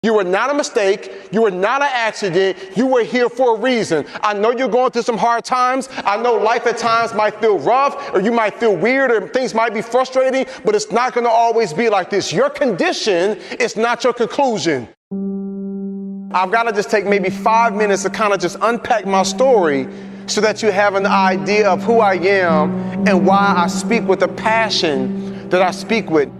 You were not a mistake. You were not an accident. You were here for a reason. I know you're going through some hard times. I know life at times might feel rough, or you might feel weird, or things might be frustrating, but it's not going to always be like this. Your condition is not your conclusion. I've got to just take maybe 5 minutes to kind of just unpack my story so that you have an idea of who I am and why I speak with the passion that I speak with.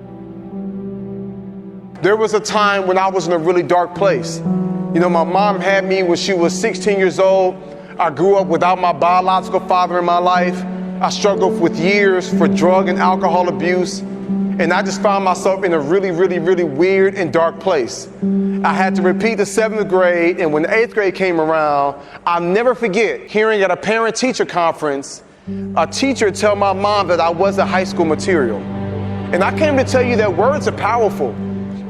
There was a time when I was in a really dark place. You know, my mom had me when she was 16 years old. I grew up without my biological father in my life. I struggled with years for drug and alcohol abuse. And I just found myself in a really weird and dark place. I had to repeat the 7th grade, and when the 8th grade came around, I'll never forget hearing at a parent-teacher conference, a teacher tell my mom that I wasn't high school material. And I came to tell you that words are powerful.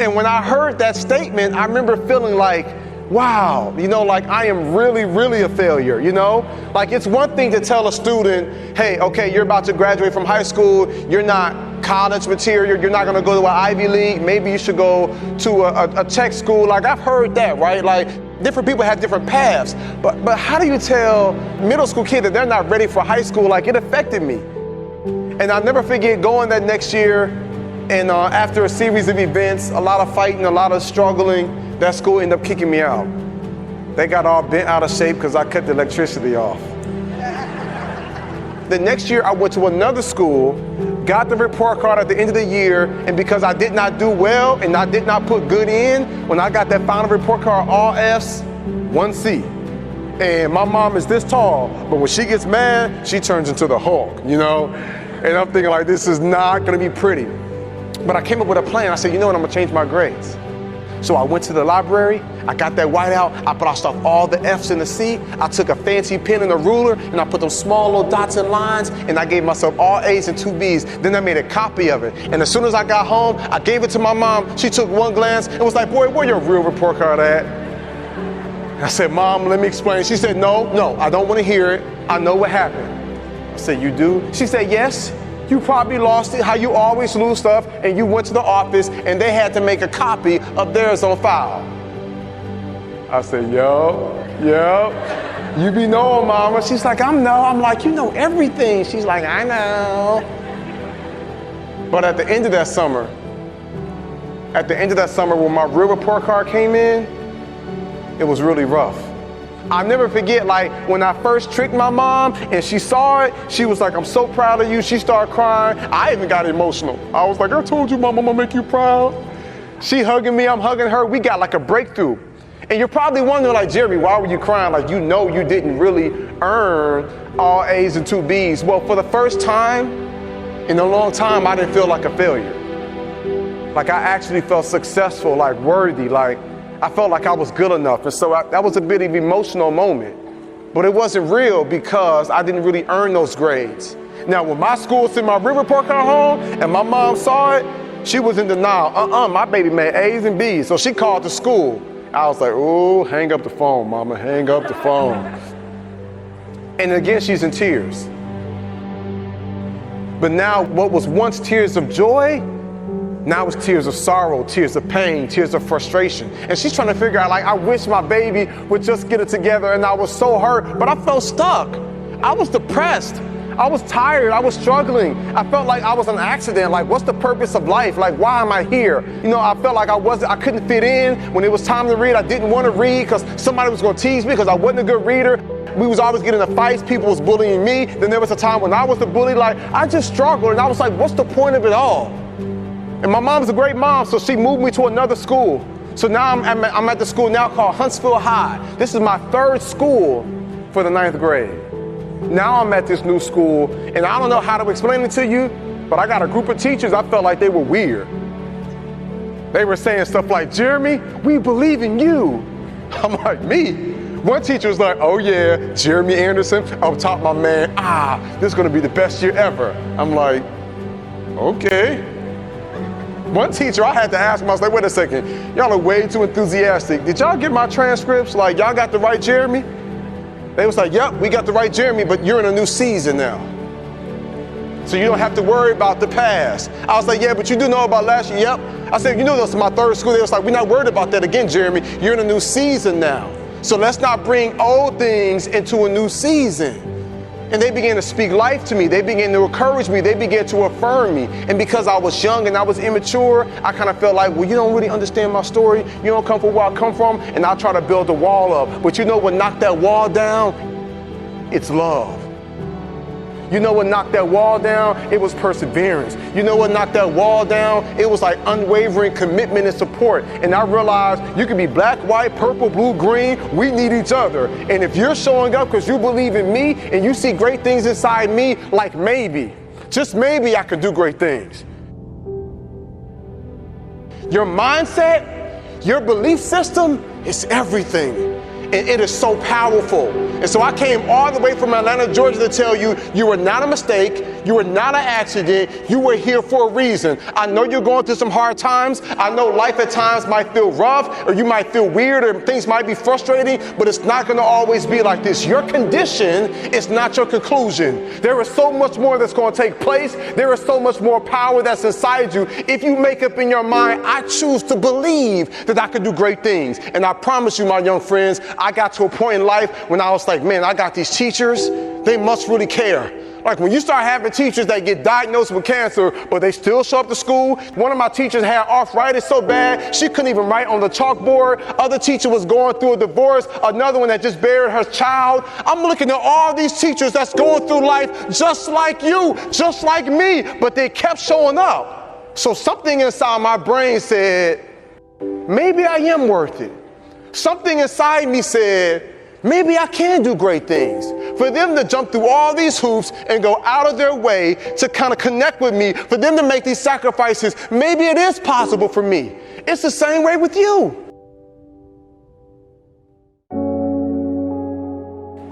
And when I heard that statement, I remember feeling like, wow, you know, like I am really a failure, you know? Like it's one thing to tell a student, hey, okay, you're about to graduate from high school, you're not college material, you're not gonna go to an Ivy League, maybe you should go to a tech school. Like I've heard that, right? Like different people have different paths, but how do you tell middle school kids that they're not ready for high school? Like it affected me. And I'll never forget going that next year, and after a series of events, a lot of fighting, a lot of struggling, that school ended up kicking me out. They got all bent out of shape because I cut the electricity off. The next year I went to another school, got the report card at the end of the year, and because I did not do well and I did not put good in, when I got that final report card, all F's, 1 C. And my mom is this tall, but when she gets mad, she turns into the Hulk, you know? And I'm thinking like, this is not gonna be pretty. But I came up with a plan. I said, you know what, I'm gonna change my grades. So I went to the library, I got that whiteout, I crossed off all the F's and the C, I took a fancy pen and a ruler, and I put those small little dots and lines, and I gave myself all A's and 2 B's. Then I made a copy of it. And as soon as I got home, I gave it to my mom. She took one glance and was like, boy, where your real report card at? I said, Mom, let me explain. She said, no, I don't wanna hear it. I know what happened. I said, you do? She said, yes. You probably lost it, how you always lose stuff, and you went to the office and they had to make a copy of theirs on file. I said, yo, you be knowing, Mama. She's like, I'm like, you know everything. She's like, I know. But at the end of that summer, when my real report card came in, it was really rough. I'll never forget, like, when I first tricked my mom and she saw it, she was like, I'm so proud of you. She started crying. I even got emotional. I was like, I told you, Mom, I'm gonna make you proud. She hugging me, I'm hugging her. We got like a breakthrough. And you're probably wondering, like, Jeremy, why were you crying? Like, you know you didn't really earn all A's and 2 B's. Well, for the first time in a long time, I didn't feel like a failure. Like, I actually felt successful, like worthy, like, I felt like I was good enough. And so that was a bit of an emotional moment. But it wasn't real because I didn't really earn those grades. Now, when my school sent my real report card home and my mom saw it, she was in denial. My baby made A's and B's. So she called the school. I was like, ooh, hang up the phone, Mama, hang up the phone. And again, she's in tears. But now what was once tears of joy, now it's tears of sorrow, tears of pain, tears of frustration. And she's trying to figure out, like, I wish my baby would just get it together, and I was so hurt, but I felt stuck. I was depressed. I was tired. I was struggling. I felt like I was an accident. Like, what's the purpose of life? Like, why am I here? You know, I felt like I couldn't fit in. When it was time to read, I didn't want to read because somebody was going to tease me because I wasn't a good reader. We was always getting in fights. People was bullying me. Then there was a time when I was the bully. Like, I just struggled, and I was like, what's the point of it all? And my mom's a great mom, so she moved me to another school. So now I'm at the school now called Huntsville High. This is my 3rd school for the 9th grade. Now I'm at this new school, and I don't know how to explain it to you, but I got a group of teachers, I felt like they were weird. They were saying stuff like, Jeremy, we believe in you. I'm like, me? One teacher was like, oh yeah, Jeremy Anderson, up top my man, this is gonna be the best year ever. I'm like, okay. One teacher, I had to ask him, I was like, wait a second, y'all are way too enthusiastic. Did y'all get my transcripts? Like, y'all got the right Jeremy? They was like, yep, we got the right Jeremy, but you're in a new season now. so you don't have to worry about the past. I was like, yeah, but you do know about last year? Yep. I said, you know, this is my third school. They was like, we're not worried about that again, Jeremy. You're in a new season now. So let's not bring old things into a new season. And they began to speak life to me. They began to encourage me. They began to affirm me. And because I was young and I was immature, I kind of felt like, well, you don't really understand my story. You don't come from where I come from. And I try to build a wall up. But you know what knocked that wall down? It's love. You know what knocked that wall down? It was perseverance. You know what knocked that wall down? It was like unwavering commitment and support. And I realized you can be black, white, purple, blue, green. We need each other. And if you're showing up because you believe in me and you see great things inside me, like maybe, just maybe I could do great things. Your mindset, your belief system is everything. And it is so powerful. And so I came all the way from Atlanta, Georgia to tell you, you were not a mistake. You were not an accident. You were here for a reason. I know you're going through some hard times. I know life at times might feel rough, or you might feel weird, or things might be frustrating, but it's not going to always be like this. Your condition is not your conclusion. There is so much more that's going to take place. There is so much more power that's inside you. If you make up in your mind, I choose to believe that I can do great things. And I promise you, my young friends, I got to a point in life when I was like, man, I got these teachers, they must really care. Like when you start having teachers that get diagnosed with cancer, but they still show up to school. One of my teachers had arthritis so bad, she couldn't even write on the chalkboard. Other teacher was going through a divorce. Another one that just buried her child. I'm looking at all these teachers that's going through life just like you, just like me, but they kept showing up. So something inside my brain said, maybe I am worth it. Something inside me said, maybe I can do great things. For them to jump through all these hoops and go out of their way to kind of connect with me, for them to make these sacrifices, maybe it is possible for me. It's the same way with you.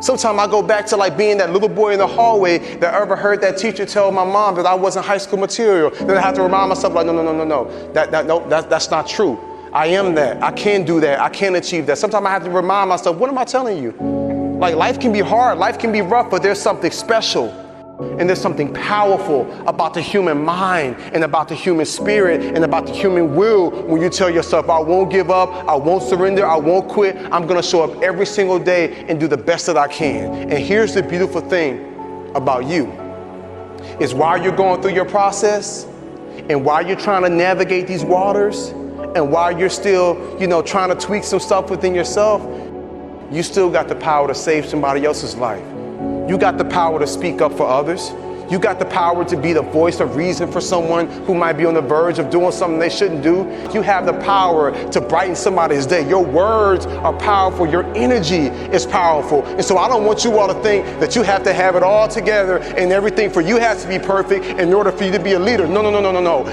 Sometimes I go back to like being that little boy in the hallway that ever heard that teacher tell my mom that I wasn't high school material. Then I have to remind myself like, no, that's not true. I am that. I can do that. I can achieve that. Sometimes I have to remind myself, what am I telling you? Like life can be hard, life can be rough, but there's something special and there's something powerful about the human mind and about the human spirit and about the human will when you tell yourself, I won't give up, I won't surrender, I won't quit. I'm going to show up every single day and do the best that I can. And here's the beautiful thing about you is while you're going through your process and while you're trying to navigate these waters, and while you're still, trying to tweak some stuff within yourself, you still got the power to save somebody else's life. You got the power to speak up for others. You got the power to be the voice of reason for someone who might be on the verge of doing something they shouldn't do. You have the power to brighten somebody's day. Your words are powerful. Your energy is powerful. And so I don't want you all to think that you have to have it all together and everything for you has to be perfect in order for you to be a leader. No.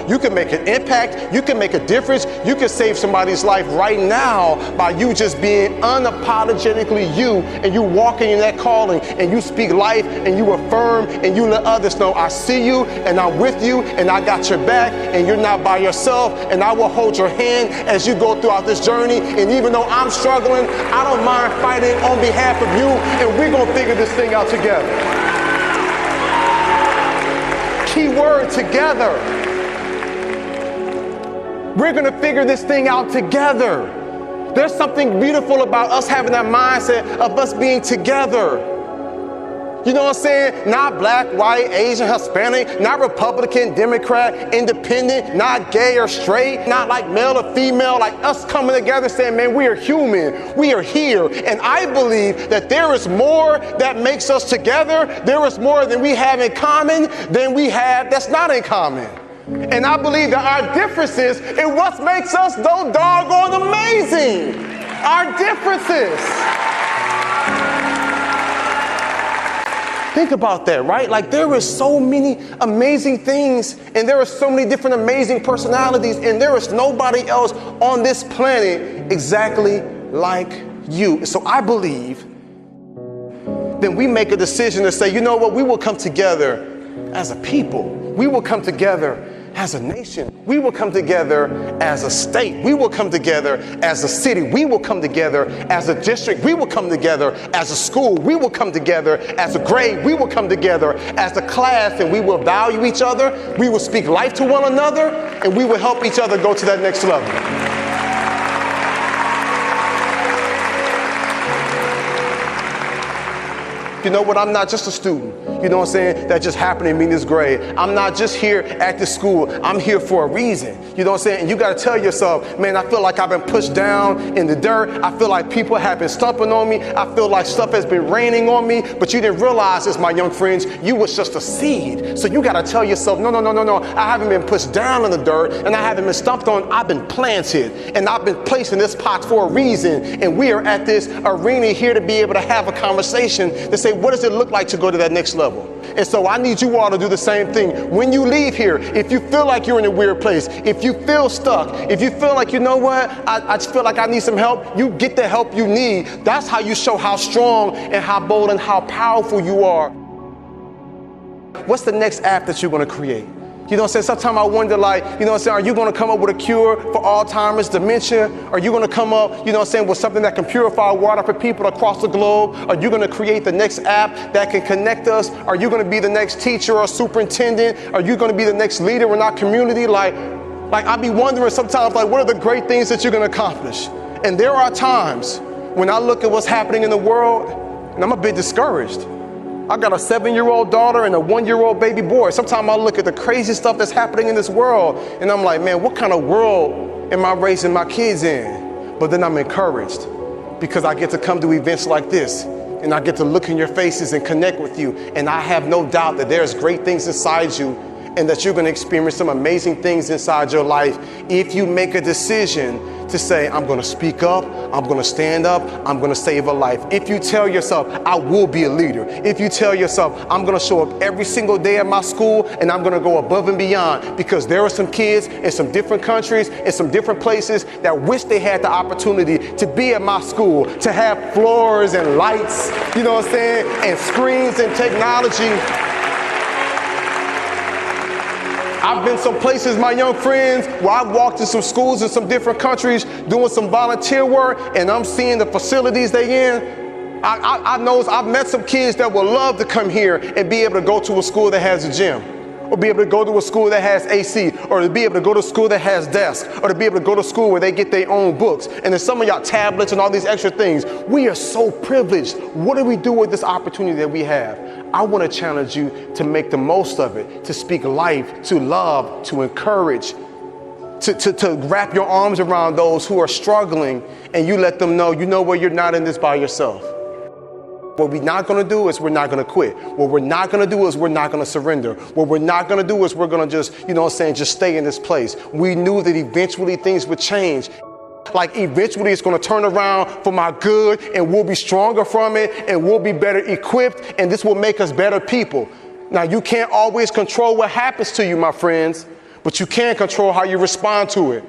You can make an impact. You can make a difference. You can save somebody's life right now by you just being unapologetically you, and you walking in that calling and you speak life and you affirm and you let others know I see you and I'm with you and I got your back and you're not by yourself, and I will hold your hand as you go throughout this journey. And even though I'm struggling, I don't mind fighting on behalf of you, and we're going to figure this thing out together. Key word, together. We're going to figure this thing out together. There's something beautiful about us having that mindset of us being together. You know what I'm saying? Not black, white, Asian, Hispanic, not Republican, Democrat, independent, not gay or straight, not like male or female, like us coming together saying, man, we are human, we are here. And I believe that there is more that makes us together. There is more than we have in common than we have that's not in common. And I believe that our differences is what makes us so doggone amazing. Our differences. Think about that, right? Like there is so many amazing things, and there are so many different amazing personalities, and there is nobody else on this planet exactly like you. So I believe then we make a decision to say, you know what, we will come together as a people. We will come together as a nation. We will come together as a state. We will come together as a city. We will come together as a district. We will come together as a school. We will come together as a grade. We will come together as a class, and we will value each other. We will speak life to one another, and we will help each other go to that next level. You know what? I'm not just a student, you know what I'm saying, that just happened to be in this grade. I'm not just here at this school. I'm here for a reason. You know what I'm saying? And you got to tell yourself, man, I feel like I've been pushed down in the dirt. I feel like people have been stomping on me. I feel like stuff has been raining on me. But you didn't realize this, my young friends. You was just a seed. So you got to tell yourself, no. I haven't been pushed down in the dirt, and I haven't been stomped on. I've been planted, and I've been placed in this pot for a reason. And we are at this arena here to be able to have a conversation to say, what does it look like to go to that next level? And so I need you all to do the same thing. When you leave here, if you feel like you're in a weird place, if you feel stuck, if you feel like, you know what, I just feel like I need some help, you get the help you need. That's how you show how strong and how bold and how powerful you are. What's the next app that you're going to create? You know what I'm saying? Sometimes I wonder, like, you know what I'm saying, are you going to come up with a cure for Alzheimer's, dementia? Are you going to come up, you know what I'm saying, with something that can purify water for people across the globe? Are you going to create the next app that can connect us? Are you going to be the next teacher or superintendent? Are you going to be the next leader in our community? Like I be wondering sometimes, like, what are the great things that you're going to accomplish? And there are times when I look at what's happening in the world, and I'm a bit discouraged. I got a 7-year-old daughter and a 1-year-old baby boy. Sometimes I look at the crazy stuff that's happening in this world, and I'm like, man, what kind of world am I raising my kids in? But then I'm encouraged because I get to come to events like this, and I get to look in your faces and connect with you. And I have no doubt that there's great things inside you, and that you're going to experience some amazing things inside your life if you make a decision to say, I'm going to speak up, I'm going to stand up, I'm going to save a life. If you tell yourself, I will be a leader. If you tell yourself, I'm going to show up every single day at my school, and I'm going to go above and beyond, because there are some kids in some different countries, in some different places, that wish they had the opportunity to be at my school, to have floors and lights, you know what I'm saying, and screens and technology. I've been some places, my young friends, where I've walked in some schools in some different countries doing some volunteer work, and I'm seeing the facilities they in. I've met some kids that would love to come here and be able to go to a school that has a gym, or be able to go to a school that has AC, or to be able to go to a school that has desks, or to be able to go to school where they get their own books. And then some of y'all tablets and all these extra things. We are so privileged. What do we do with this opportunity that we have? I want to challenge you to make the most of it, to speak life, to love, to encourage, to wrap your arms around those who are struggling, and you let them know, you know what, you're not in this by yourself. What we're not going to do is we're not going to quit. What we're not going to do is we're not going to surrender. What we're not going to do is we're going to just, you know what I'm saying, just stay in this place. We knew that eventually things would change. Like eventually it's going to turn around for my good, and we'll be stronger from it, and we'll be better equipped, and this will make us better people. Now, you can't always control what happens to you, my friends, but you can control how you respond to it.